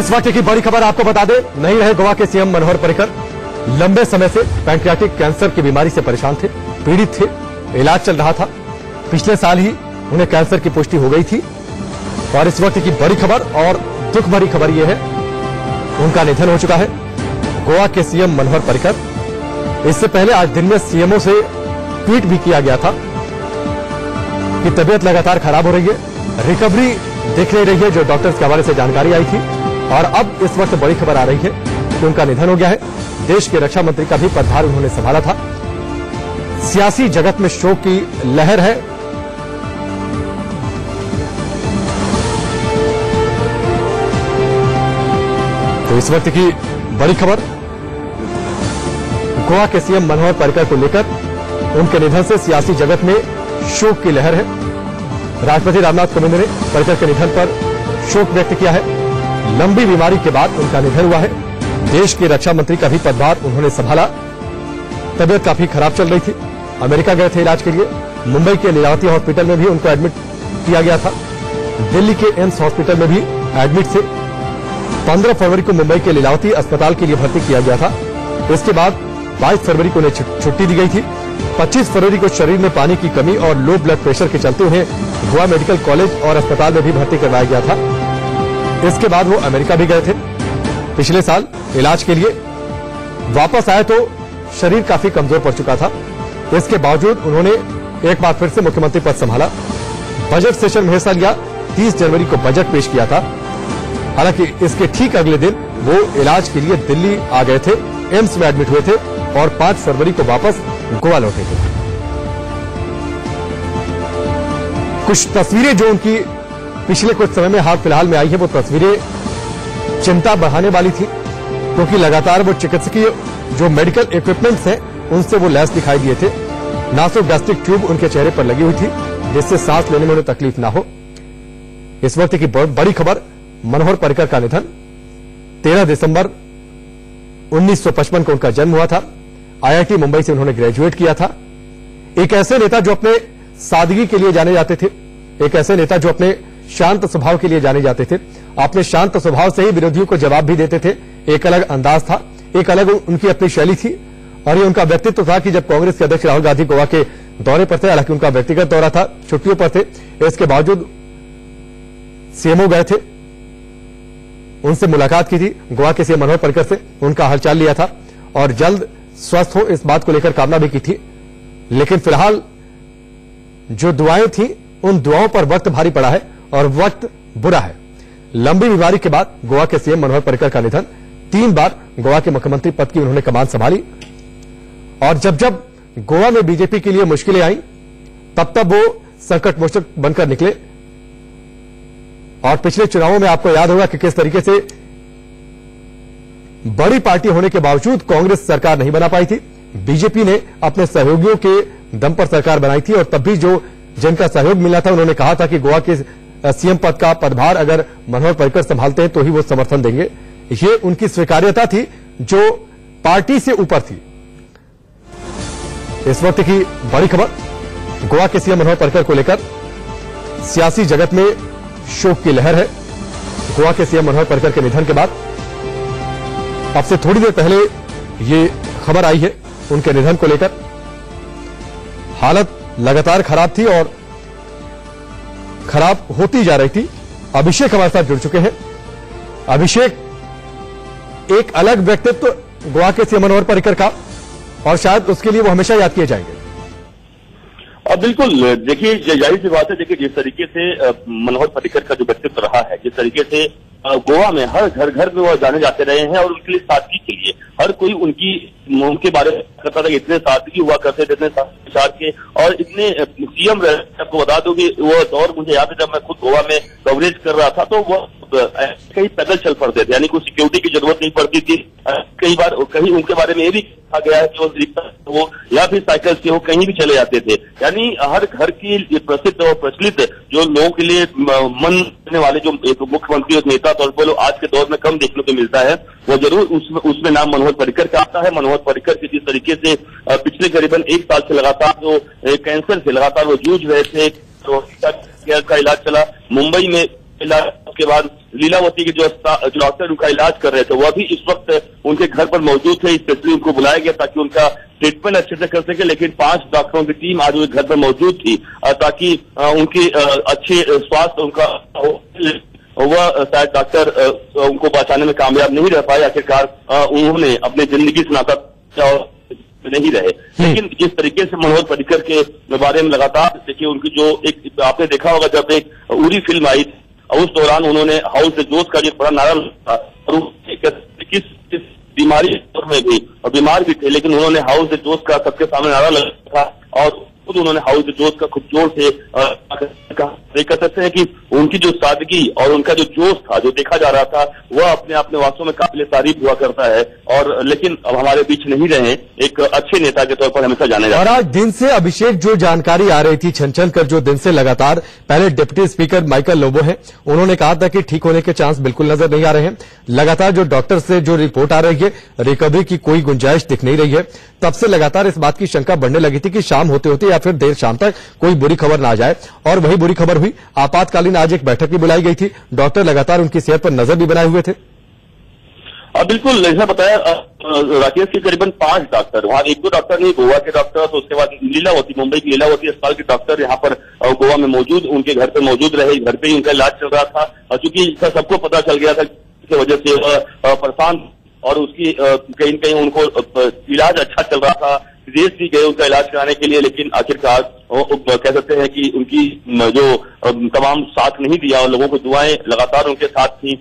इस वक्त की बड़ी खबर आपको बता दें, नहीं रहे गोवा के सीएम मनोहर पर्रिकर। लंबे समय से पैंक्रियाटिक कैंसर की बीमारी से परेशान थे, पीड़ित थे, इलाज चल रहा था। पिछले साल ही उन्हें कैंसर की पुष्टि हो गई थी और इस वक्त की बड़ी खबर और दुख भरी खबर यह है, उनका निधन हो चुका है। गोवा के सीएम मनोहर पर्रिकर। इससे पहले आज दिन में सीएमओ से ट्वीट भी किया गया था कि तबीयत लगातार खराब हो रही है, रिकवरी दिख नहीं रही है, जो डॉक्टर्स के हवाले से जानकारी आई थी। और अब इस वक्त बड़ी खबर आ रही है कि उनका निधन हो गया है। देश के रक्षा मंत्री का भी पदभार उन्होंने संभाला था। सियासी जगत में शोक की लहर है। तो इस वक्त की बड़ी खबर गोवा के सीएम मनोहर पर्रिकर को लेकर, उनके निधन से सियासी जगत में शोक की लहर है। राष्ट्रपति रामनाथ कोविंद ने पर्रिकर के निधन पर शोक व्यक्त किया है। लंबी बीमारी के बाद उनका निधन हुआ है। देश के रक्षा मंत्री का भी पदभार उन्होंने संभाला। तबियत काफी खराब चल रही थी, अमेरिका गए थे इलाज के लिए। मुंबई के लीलावती हॉस्पिटल में भी उनको एडमिट किया गया था। दिल्ली के एम्स हॉस्पिटल में भी एडमिट थे। 15 फरवरी को मुंबई के लीलावती अस्पताल के लिए भर्ती किया गया था। इसके बाद 22 फरवरी को उन्हें छुट्टी दी गई थी। 25 फरवरी को शरीर में पानी की कमी और लो ब्लड प्रेशर के चलते उन्हें गोवा मेडिकल कॉलेज और अस्पताल में भी भर्ती करवाया गया था। इसके बाद वो अमेरिका भी गए थे पिछले साल इलाज के लिए। वापस आए तो शरीर काफी कमजोर पड़ चुका था। इसके बावजूद उन्होंने एक बार फिर से मुख्यमंत्री पद संभाला। बजट सेशन में हिस्सा लिया। 30 जनवरी को बजट पेश किया था। हालांकि इसके ठीक अगले दिन वो इलाज के लिए दिल्ली आ गए थे, एम्स में एडमिट हुए थे और 5 फरवरी को वापस गोवा लौटे थे। कुछ तस्वीरें जो उनकी पिछले कुछ समय में हाल फिलहाल में आई है, वो तस्वीरें चिंता बढ़ाने वाली थी, क्योंकि लगातार वो चिकित्सकीय जो मेडिकल इक्विपमेंट्स हैं उनसे वो लैस दिखाई दिए थे। नासोगैस्ट्रिक ट्यूब उनके चेहरे पर लगी हुई थी, जिससे सांस लेने में उन्हें तकलीफ ना हो। इस वक्त की बड़ी खबर, मनोहर पर्रिकर का निधन। 13 दिसंबर 1955 को उनका जन्म हुआ था। आईआईटी मुंबई से उन्होंने ग्रेजुएट किया था। एक ऐसे नेता जो अपने सादगी के लिए जाने जाते थे, एक ऐसे नेता जो अपने शांत स्वभाव के लिए जाने जाते थे। अपने शांत स्वभाव से ही विरोधियों को जवाब भी देते थे। एक अलग अंदाज था, एक अलग उनकी अपनी शैली थी और ये उनका व्यक्तित्व था कि जब कांग्रेस के अध्यक्ष राहुल गांधी गोवा के दौरे पर थे, हालांकि उनका व्यक्तिगत दौरा था, छुट्टियों पर थे, इसके बावजूद सीएमओ गए थे, उनसे मुलाकात की थी गोवा के सीएम मनोहर पर्रिकर से, उनका हालचाल लिया था और जल्द स्वस्थ हो इस बात को लेकर कामना भी की थी। लेकिन फिलहाल जो दुआएं थी, उन दुआओं पर वक्त भारी पड़ा है और वक्त बुरा है। लंबी बीमारी के बाद गोवा के सीएम मनोहर पर्रिकर का निधन। 3 बार गोवा के मुख्यमंत्री पद की उन्होंने कमान संभाली और जब जब गोवा में बीजेपी के लिए मुश्किलें आई, तब तब वो संकट मोचक बनकर निकले। और पिछले चुनावों में आपको याद होगा कि किस तरीके से बड़ी पार्टी होने के बावजूद कांग्रेस सरकार नहीं बना पाई थी। बीजेपी ने अपने सहयोगियों के दम पर सरकार बनाई थी और तब भी जो जिनका सहयोग मिला था, उन्होंने कहा था कि गोवा के सीएम पद का पदभार अगर मनोहर पर्रिकर संभालते हैं तो ही वो समर्थन देंगे। ये उनकी स्वीकार्यता थी जो पार्टी से ऊपर थी। इस वक्त की बड़ी खबर, गोवा के सीएम मनोहर पर्रिकर को लेकर सियासी जगत में शोक की लहर है। गोवा के सीएम मनोहर पर्रिकर के निधन के बाद अब से थोड़ी देर पहले ये खबर आई है उनके निधन को लेकर। हालत लगातार खराब थी और खराब होती जा रही थी। अभिषेक हमारे साथ जुड़ चुके हैं। अभिषेक, एक अलग व्यक्तित्व गोवा के सीएम मनोहर पर्रिकर का और शायद उसके लिए वो हमेशा याद किए जाएंगे। बिल्कुल, देखिए जाहिर सी बात है, देखिए जिस तरीके से मनोहर पर्रिकर का जो व्यक्तित्व रहा है, जिस तरीके से गोवा में हर घर घर में वो जाने जाते रहे हैं और उनके लिए सादगी के लिए हर कोई उनके बारे में करता था कि इतने सादगी हुआ करते थे, इतने विचार के और इतने सीएम रहे। आपको बता दूं कि वो दौर मुझे याद है जब मैं खुद गोवा में कवरेज कर रहा था, तो वो कहीं पैदल चल पड़ते थे, यानी कोई सिक्योरिटी की जरूरत नहीं पड़ती थी। कई बार कहीं उनके बारे में ये भी कहा गया है कि वो रिक्शा हो या फिर साइकिल से हो, कहीं भी चले जाते थे। यानी हर घर की प्रसिद्ध और प्रचलित जो लोगों के लिए मन करने वाले जो एक मुख्यमंत्री और नेता तौर पर आज के दौर में कम देखने को मिलता है, वो जरूर उसमें नाम मनोहर पर्रिकर का आता है। मनोहर पर्रिकर की जिस तरीके से पिछले करीबन 1 साल से लगातार जो कैंसर से लगातार वो जूझ रहे थे, तो का इलाज चला, मुंबई में इलाज के बाद लीलावती के जो डॉक्टर उनका इलाज कर रहे थे वह भी इस वक्त उनके घर पर मौजूद थे। स्पेशली उनको बुलाया गया ताकि उनका ट्रीटमेंट अच्छे से कर सके, लेकिन 5 डॉक्टरों की टीम आज उनके घर पर मौजूद थी ताकि उनकी अच्छे स्वास्थ्य उनका वह शायद डॉक्टर उनको बचाने में कामयाब नहीं रह पाए। आखिरकार उन्होंने अपनी जिंदगी से नाता नहीं रहे। लेकिन जिस तरीके से मनोहर पर्रिकर के बारे में लगातार देखिए, उनकी जो एक आपने देखा होगा जब एक उरी फिल्म आई उस दौरान उन्होंने हाउस द जोश का जो बड़ा नारा था और किस बीमारी में भी और बीमार भी थे, लेकिन उन्होंने हाउस द जोश का सबके सामने नारा लगाया था और खुद उन्होंने हाउस द जोश का खूब जोर से कह सकते हैं कि उनकी जो सादगी और उनका जो जोश था जो देखा जा रहा था वह अपने आप में वास्तव में काबिल तारीफ हुआ करता है। और लेकिन अब हमारे बीच नहीं रहे, एक अच्छे नेता के तौर पर हमेशा जाने जाते हैं। और आज दिन से अभिषेक जो जानकारी आ रही थी छन कर, जो दिन से लगातार पहले डिप्टी स्पीकर माइकल लोबो हैं, उन्होंने कहा था कि ठीक होने के चांस बिल्कुल नजर नहीं आ रहे हैं। लगातार जो डॉक्टर से जो रिपोर्ट आ रही है रिकवरी की कोई गुंजाइश दिख नहीं रही है। तब से लगातार इस बात की शंका बढ़ने लगी थी कि शाम होते होते या फिर देर शाम तक कोई बुरी खबर ना आ जाए, और वही बुरी खबर हुई। आपातकालीन आज एक बैठक भी बुलाई गई थी, डॉक्टर लगातार उनकी सेहत पर नजर भी बनाए हुए थे। बिल्कुल ऐसा बताया राकेश के करीबन 5 डॉक्टर, वहां 1-2 डॉक्टर नहीं, गोवा के डॉक्टर, तो उसके बाद लीलावती, मुंबई की लीलावती अस्पताल के डॉक्टर यहाँ पर गोवा में मौजूद, उनके घर पर मौजूद रहे। घर पे ही उनका इलाज चल रहा था क्योंकि सबको पता चल गया था की वजह से वह परेशान और उसकी कहीं न कहीं उनको इलाज अच्छा चल रहा था। विदेश भी गए उनका इलाज कराने के लिए, लेकिन आखिरकार कह सकते हैं कि उनकी जो तमाम साथ नहीं दिया और लोगों को दुआएं लगातार उनके साथ थी।